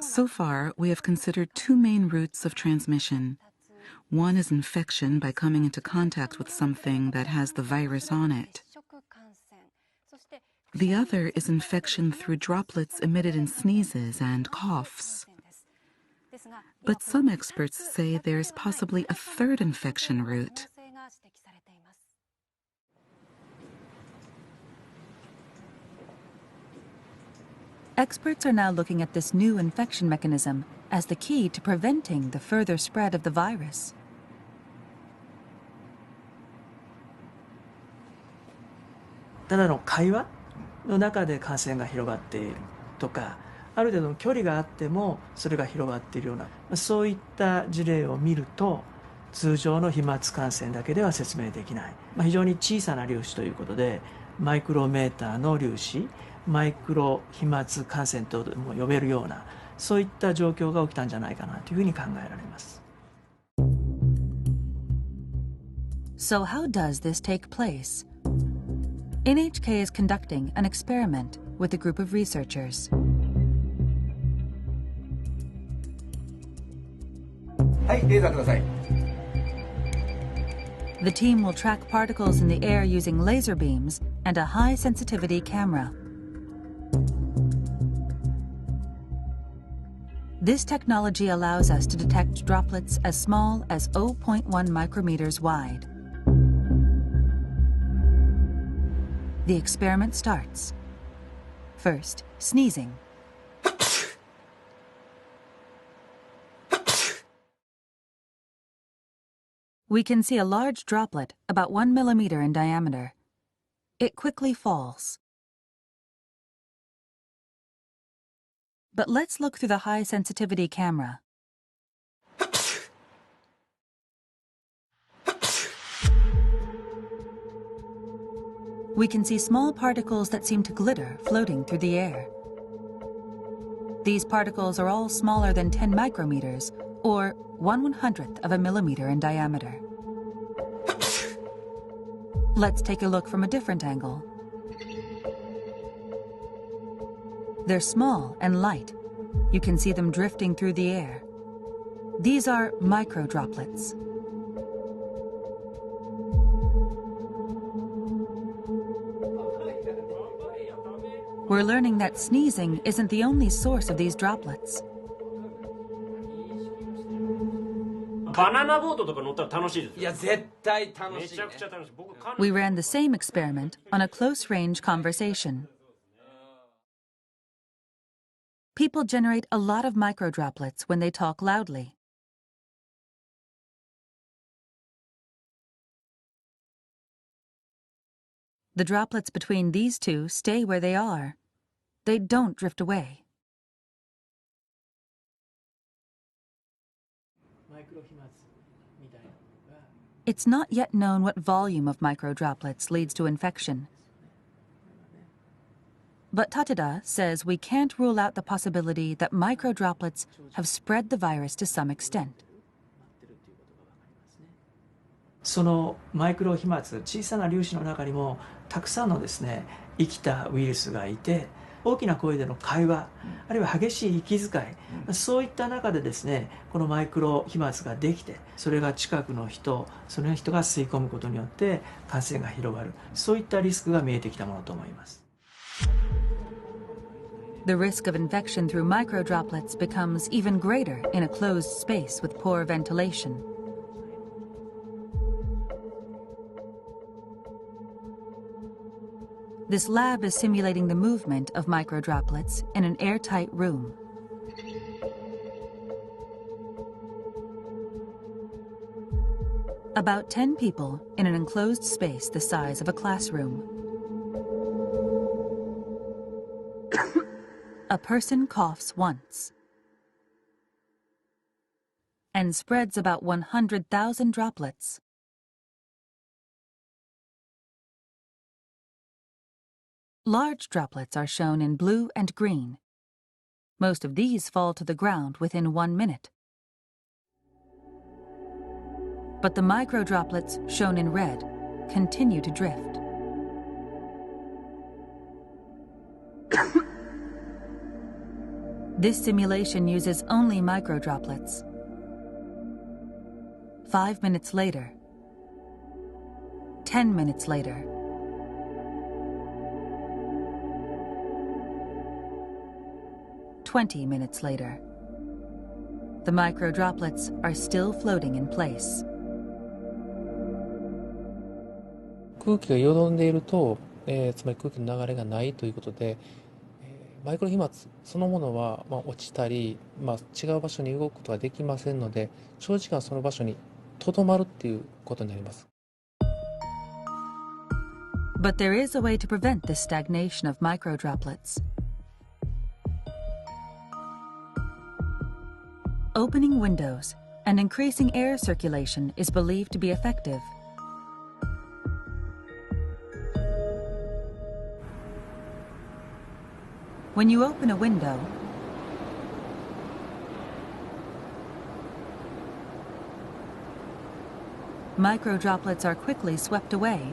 So far, we have considered two main routes of transmission. One is infection by coming into contact with something that has the virus on it. The other is infection through droplets emitted in sneezes and coughs. But some experts say there is possibly a third infection route. Experts are now looking at this new infection mechanism as the key to preventing the further spread of the virus. ただの会話の中で感染が広がっているとか、ある程度の距離があってもそれが広がっているような、そういった事例を見ると、通常の飛沫感染だけでは説明できない、非常に小さな粒子ということで、マイクロメーターの粒子、マイクロ飛沫感染とも呼べるような、そういった状況が起きたんじゃないかなというふうに考えられます。So how does this take place? NHK is conducting an experiment with a group of researchers. はい、レーザーください。 The team will track particles in the air using laser beams and a high-sensitivity camera. This technology allows us to detect droplets as small as 0.1 micrometers wide. The experiment starts. First, sneezing. We can see a large droplet about 1 millimeter in diameter. It quickly falls. But let's look through the high-sensitivity camera. We can see small particles that seem to glitter floating through the air. These particles are all smaller than 10 micrometers, or 1/100th of a millimeter in diameter. Let's take a look from a different angle. They're small and light. You can see them drifting through the air. These are microdroplets. We're learning that sneezing isn't the only source of these droplets. We ran the same experiment on a close-range conversation. People generate a lot of microdroplets when they talk loudly. The droplets between these two stay where they are. They don't drift away. It's not yet known what volume of microdroplets leads to infection. But Tateda says we can't rule out the possibility that microdroplets have spread the virus to some extent. そのマイクロ飛沫、小さな粒子の中にもたくさんのですね、生きたウイルスがいて、大きな声での会話、あるいは激しい息遣い、そういった中でですね、このマイクロ飛沫ができて、それが近くの人、その人が吸い込むことによって感染が広がる、そういったリスクが見えてきたものと思います。The risk of infection through microdroplets becomes even greater in a closed space with poor ventilation. This lab is simulating the movement of microdroplets in an airtight room. About 10 people in an enclosed space the size of a classroom. A person coughs once and spreads about 100,000 droplets. Large droplets are shown in blue and green. Most of these fall to the ground within 1 minute. But the microdroplets, shown in red, continue to drift. This simulation uses only microdroplets. 5 minutes later. 10 minutes later. "20 minutes later." The microdroplets are still floating in place. 空気がよどんでいると、つまり空気の流れがないということで、マイクロ飛沫そのものは、落ちたり、違う場所に動くことができませんので、長時間その場所にとどまるっていうことになります。But there is a way to prevent this stagnation of microdroplets. Opening windows and increasing air circulation is believed to be effective. When you open a window, microdroplets are quickly swept away.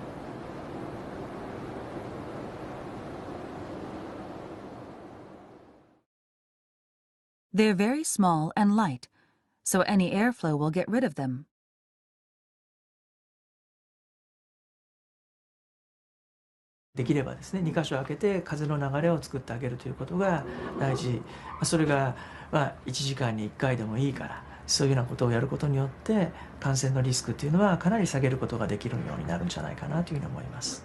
They're very small and light, so any airflow will get rid of them. できればですね、2箇所開けて風の流れを作ってあげるということが大事。それが1時間に1回でもいいから、そういうようなことをやることによって感染のリスクっていうのはかなり下げることができるようになるんじゃないかなというふうに思います。